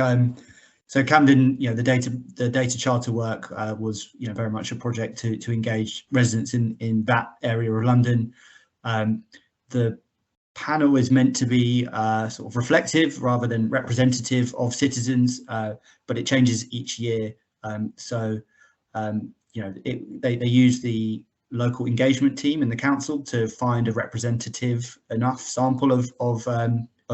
so. Camden, the data charter work was very much a project to engage residents in that area of London. The panel is meant to be sort of reflective rather than representative of citizens, but it changes each year. They use the local engagement team in the council to find a representative enough sample of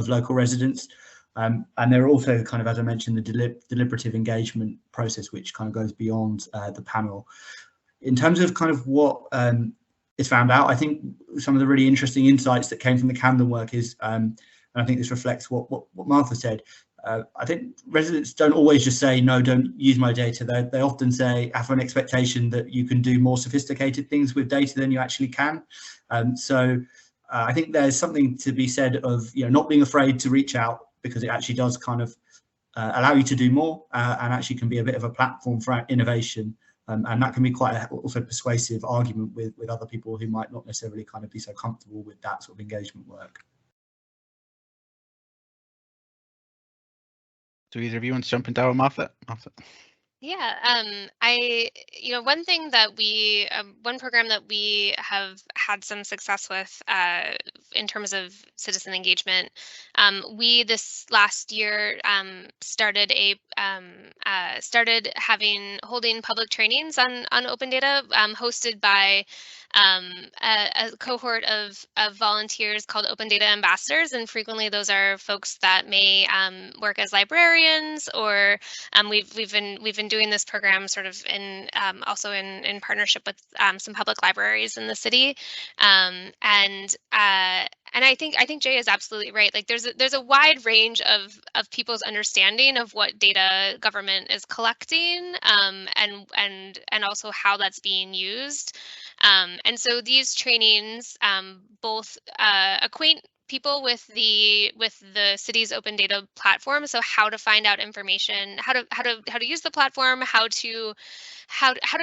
local residents. And there are also kind of, as I mentioned, the deliberative engagement process, which kind of goes beyond the panel. In terms of kind of what is found out, I think some of the really interesting insights that came from the Camden work is, and I think this reflects what Martha said, I think residents don't always just say, no, don't use my data. They often say, have an expectation that you can do more sophisticated things with data than you actually can. I think there's something to be said of not being afraid to reach out, because it actually does kind of allow you to do more and actually can be a bit of a platform for innovation. And that can be quite also persuasive argument with other people who might not necessarily kind of be so comfortable with that sort of engagement work. Do either of you want to jump into our Martha? Yeah, one thing that one program that we have had some success with in terms of citizen engagement, we this last year started holding public trainings on open data, hosted by a cohort of volunteers called Open Data Ambassadors, and frequently those are folks that may work as librarians, or we've been doing this program sort of also in partnership with some public libraries in the city, and I think Jay is absolutely right. Like there's a wide range of people's understanding of what data government is collecting, and also how that's being used. And so these trainings both acquaint people with the city's open data platform, so how to find out information, how to use the platform, how to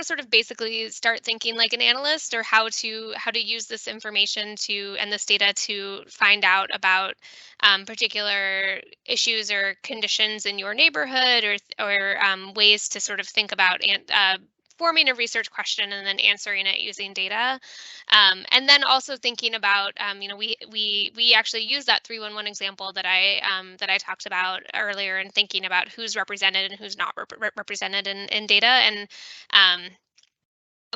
sort of basically start thinking like an analyst, or how to use this information and this data to find out about particular issues or conditions in your neighborhood, or ways to sort of think about forming a research question and then answering it using data, and then also thinking about, we actually use that 311 example that I talked about earlier, and thinking about who's represented and who's not represented in data. And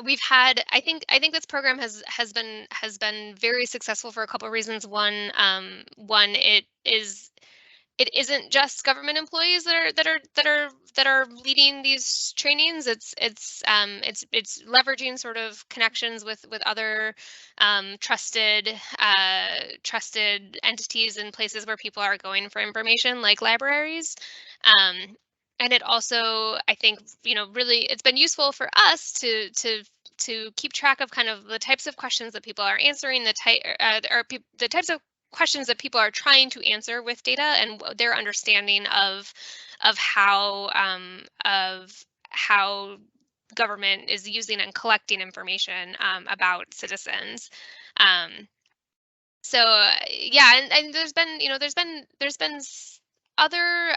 we've had, I think this program has been very successful for a couple of reasons. One, it isn't just government employees that are leading these trainings. It's leveraging sort of connections with other trusted entities and places where people are going for information, like libraries. And it also, I think, really, it's been useful for us to keep track of kind of the types of questions that people are answering, the types of questions that people are trying to answer with data, and their understanding of how government is using and collecting information about citizens. So yeah, and there's been other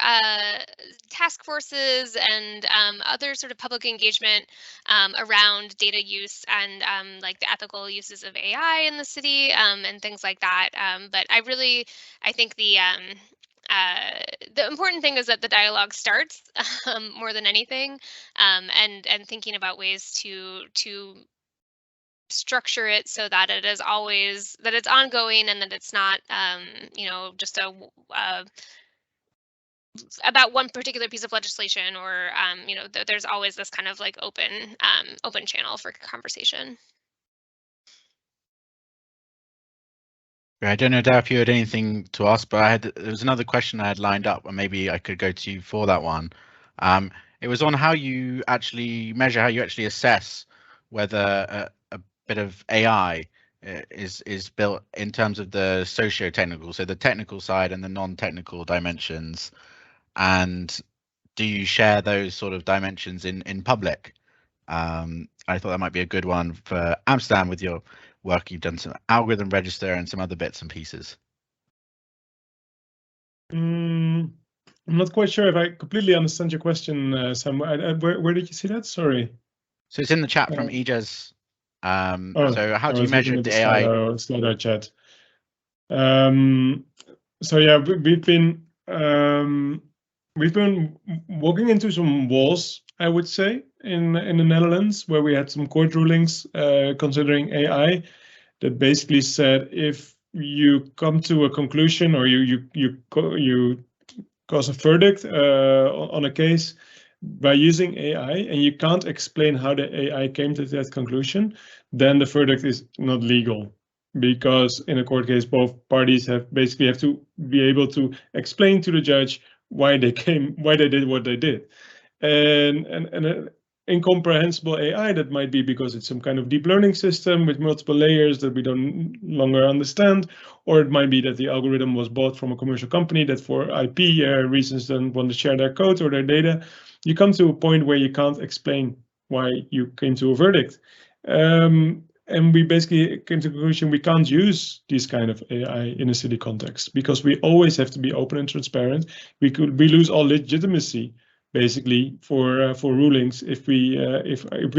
task forces and other sort of public engagement around data use and like the ethical uses of AI in the city, and things like that. But I think the important thing is that the dialogue starts more than anything, and thinking about ways to structure it so that it is always, that it's ongoing, and that it's not just about one particular piece of legislation, or there's always this kind of like open channel for conversation. I don't know, Dara, if you had anything to ask, but there was another question I had lined up, and maybe I could go to you for that one. It was on how you actually measure, how you actually assess whether a bit of AI is built in terms of the socio-technical, so the technical side and the non-technical dimensions. And do you share those sort of dimensions in public? I thought that might be a good one for Amsterdam with your work. You've done some algorithm register and some other bits and pieces. I'm not quite sure if I completely understand your question, Sam. Where did you see that? Sorry. So it's in the chat from EJS. So how do you measure the AI? Slido chat. So yeah, we've been walking into some walls, I would say, in the Netherlands, where we had some court rulings considering AI that basically said if you come to a conclusion or you cause a verdict on a case by using AI and you can't explain how the AI came to that conclusion, then the verdict is not legal. Because in a court case, both parties have to be able to explain to the judge why they did what they did. And an incomprehensible AI, that might be because it's some kind of deep learning system with multiple layers that we don't longer understand, or it might be that the algorithm was bought from a commercial company that for IP reasons don't want to share their code or their data. You come to a point where you can't explain why you came to a verdict. And we basically came to the conclusion we can't use these kind of AI in a city context because we always have to be open and transparent. We lose all legitimacy basically for rulings if we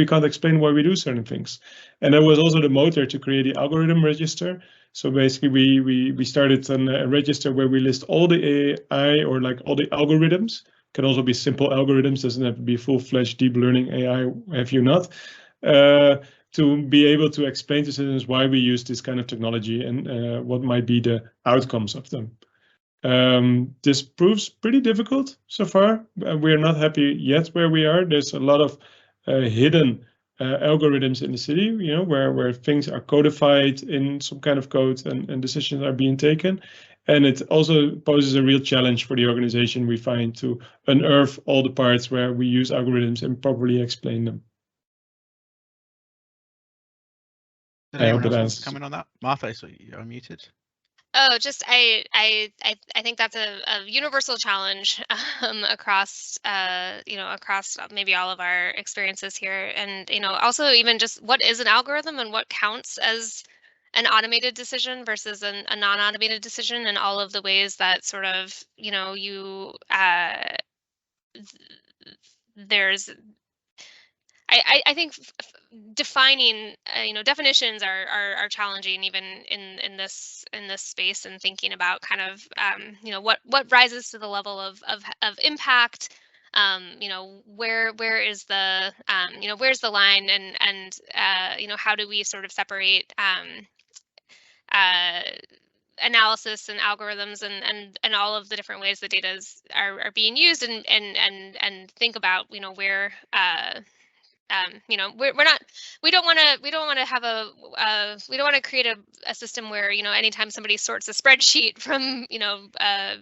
can't explain why we do certain things. And that was also the motor to create the algorithm register. So basically we started a register where we list all the AI or like all the algorithms. Can also be simple algorithms, doesn't have to be full-fledged deep learning AI, have you not. To be able to explain to citizens why we use this kind of technology and what might be the outcomes of them. This proves pretty difficult so far. We're not happy yet where we are. There's a lot of hidden algorithms in the city, where things are codified in some kind of code and decisions are being taken. And it also poses a real challenge for the organization, we find, to unearth all the parts where we use algorithms and properly explain them. Did anyone else want to comment on that? Martha, so you're unmuted. Oh, just I think that's a universal challenge across across maybe all of our experiences here, and also even just what is an algorithm and what counts as an automated decision versus a non-automated decision, and all of the ways that sort of there's I think defining definitions are challenging even in this space, and thinking about kind of what rises to the level of impact, where is the where's the line, and how do we sort of separate analysis and algorithms and all of the different ways the data are being used, and think about where we don't want to create a system where anytime somebody sorts a spreadsheet from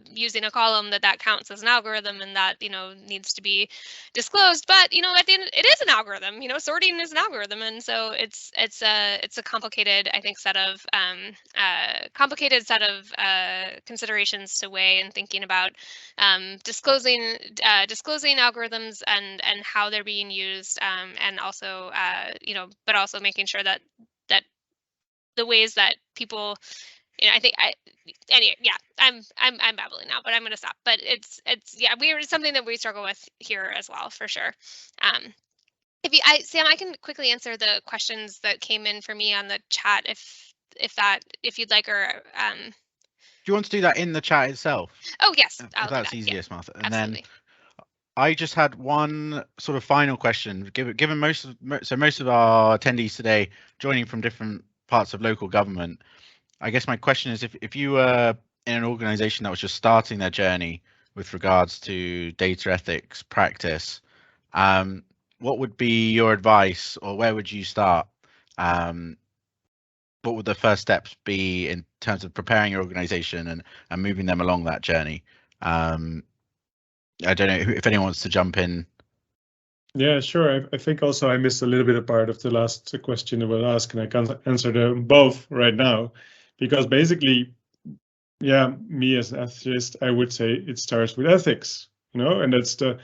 using a column that counts as an algorithm, and that needs to be disclosed. But at the end, it is an algorithm. Sorting is an algorithm, and so it's a complicated, I think, set of considerations to weigh, and thinking about disclosing algorithms and how they're being used, and also but also making sure that the ways that people, I'm babbling now, but I'm going to stop. But it's something that we struggle with here as well, for sure. Sam, I can quickly answer the questions that came in for me on the chat if you'd like, or do you want to do that in the chat itself? Oh yes, if that's easiest, Martha. And absolutely. Then I just had one sort of final question. Given most of our attendees today joining from different parts of local government, I guess my question is, if you were in an organization that was just starting their journey with regards to data ethics practice, what would be your advice, or where would you start? What would the first steps be in terms of preparing your organization and moving them along that journey? I don't know if anyone wants to jump in. Yeah, sure. I think also I missed a little bit of part of the last question that was asked, and I can't answer them both right now, because basically, me as an ethicist, I would say it starts with ethics, and that's the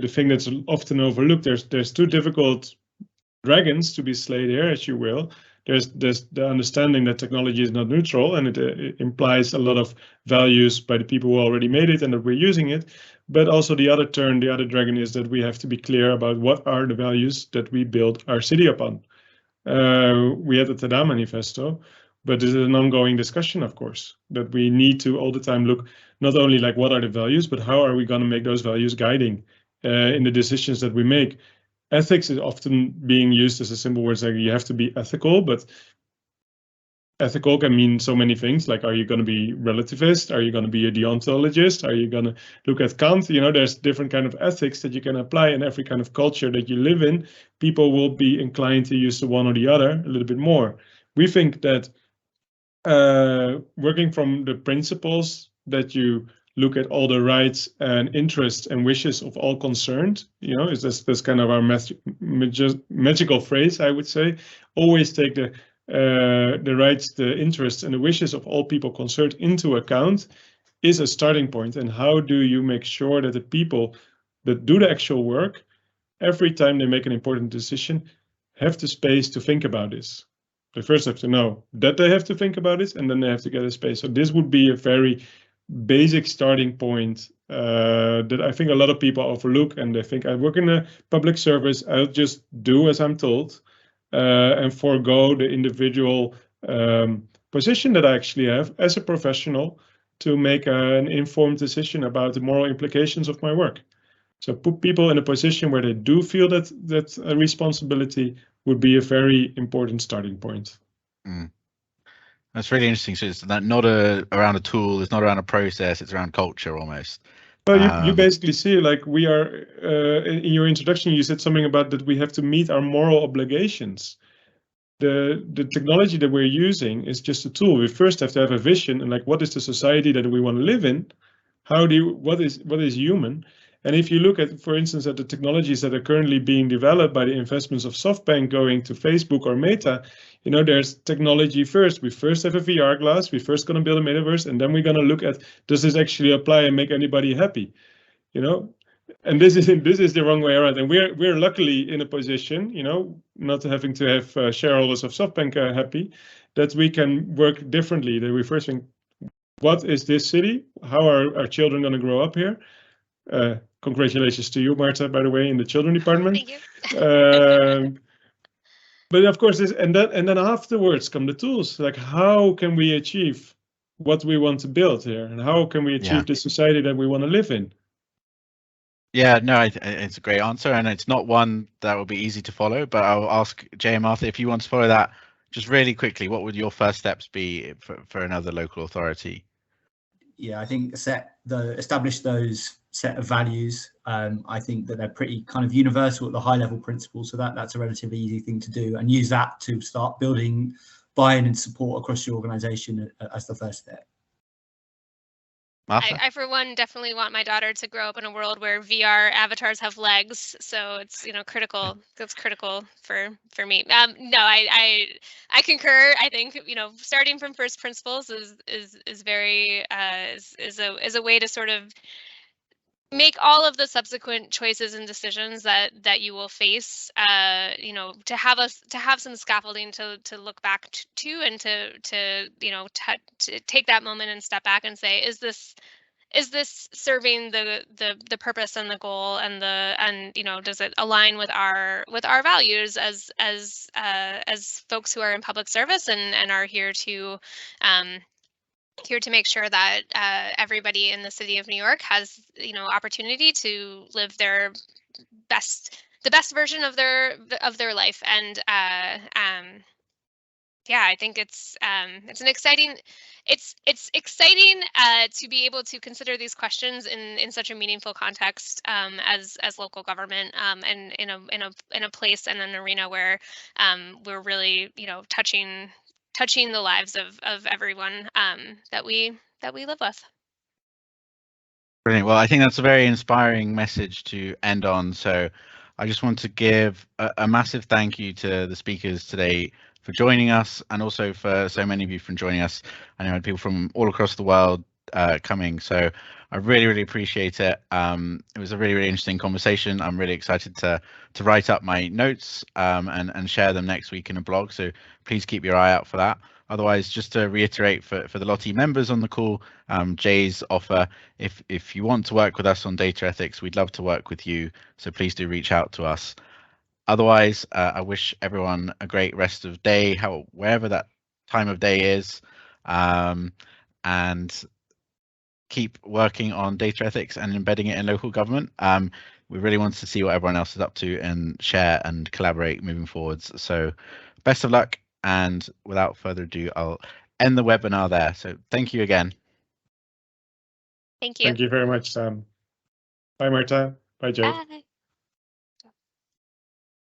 thing that's often overlooked. There's two difficult dragons to be slayed here, as you will. there's the understanding that technology is not neutral, and it implies a lot of values by the people who already made it and that we're using it. But also the other turn, the other dragon, is that we have to be clear about what are the values that we build our city upon. We had the Tada Manifesto, but this is an ongoing discussion, of course, that we need to all the time look not only like what are the values, but how are we going to make those values guiding in the decisions that we make. Ethics is often being used as a simple word, like you have to be ethical, but ethical can mean so many things. Like, are you going to be relativist? Are you going to be a deontologist? Are you going to look at Kant? You know, there's different kind of ethics that you can apply in every kind of culture that you live in. People will be inclined to use the one or the other a little bit more. We think that working from the principles that you look at all the rights and interests and wishes of all concerned, you know, is this kind of our magical phrase, I would say. Always take the rights, the interests, and the wishes of all people concerned into account is a starting point. And how do you make sure that the people that do the actual work, every time they make an important decision, have the space to think about this? They first have to know that they have to think about it, and then they have to get a space. So this would be a very basic starting point that I think a lot of people overlook, and they think, I work in a public service, I'll just do as I'm told, and forego the individual position that I actually have as a professional to make an informed decision about the moral implications of my work. So put people in a position where they do feel that a responsibility would be a very important starting point. That's really interesting. So it's not around a tool, it's not around a process, it's around culture almost. Well, you basically see, like, we are, in your introduction, you said something about that we have to meet our moral obligations. The technology that we're using is just a tool. We first have to have a vision, and like, what is the society that we want to live in? What is human? And if you look at, for instance, at the technologies that are currently being developed by the investments of SoftBank going to Facebook or Meta, you know, there's technology first. We first have a VR glass. We're first going to build a metaverse, and then we're going to look at, does this actually apply and make anybody happy? You know, and this is the wrong way around. And we're luckily in a position, you know, not having to have shareholders of SoftBank happy, that we can work differently. That we first think, what is this city? How are our children going to grow up here? Congratulations to you, Marta, by the way, in the children department. Thank you. But of course, and then afterwards come the tools. Like, how can we achieve what we want to build here, and how can we achieve the society that we want to live in? Yeah, no, it's a great answer, and it's not one that will be easy to follow. But I'll ask Jay and Martha, if you want to follow that, just really quickly, what would your first steps be for another local authority? Yeah, I think establish those set of values. I think that they're pretty kind of universal at the high level principles, so that's a relatively easy thing to do, and use that to start building buy-in and support across your organization as the first step. I, for one, definitely want my daughter to grow up in a world where VR avatars have legs. So it's, you know, critical. That's critical for me. No, I concur. I think, you know, starting from first principles is very is a way to sort of make all of the subsequent choices and decisions that you will face, you know, to have some scaffolding to look back to and to you know, to take that moment and step back and say, is this serving the purpose and the goal and you know, does it align with our values as folks who are in public service and are here to make sure that everybody in the city of New York has, you know, opportunity to live the best version of their life. And yeah, I think it's exciting to be able to consider these questions in such a meaningful context as local government, and in a place and an arena where we're really, you know, touching the lives of everyone that we live with. Brilliant. Well, I think that's a very inspiring message to end on. So I just want to give a massive thank you to the speakers today for joining us, and also for so many of you for joining us. I know people from all across the world coming. So I really appreciate it. It was a really interesting conversation. I'm really excited to write up my notes and share them next week in a blog. So please keep your eye out for that. Otherwise, just to reiterate for the LOTI members on the call, Jay's offer, if you want to work with us on data ethics, we'd love to work with you. So please do reach out to us. Otherwise, I wish everyone a great rest of day, wherever that time of day is, and keep working on data ethics and embedding it in local government. We really want to see what everyone else is up to and share and collaborate moving forwards. So best of luck. And without further ado, I'll end the webinar there. So thank you again. Thank you. Thank you very much, Sam. Bye, Marta. Bye, Joe. Bye.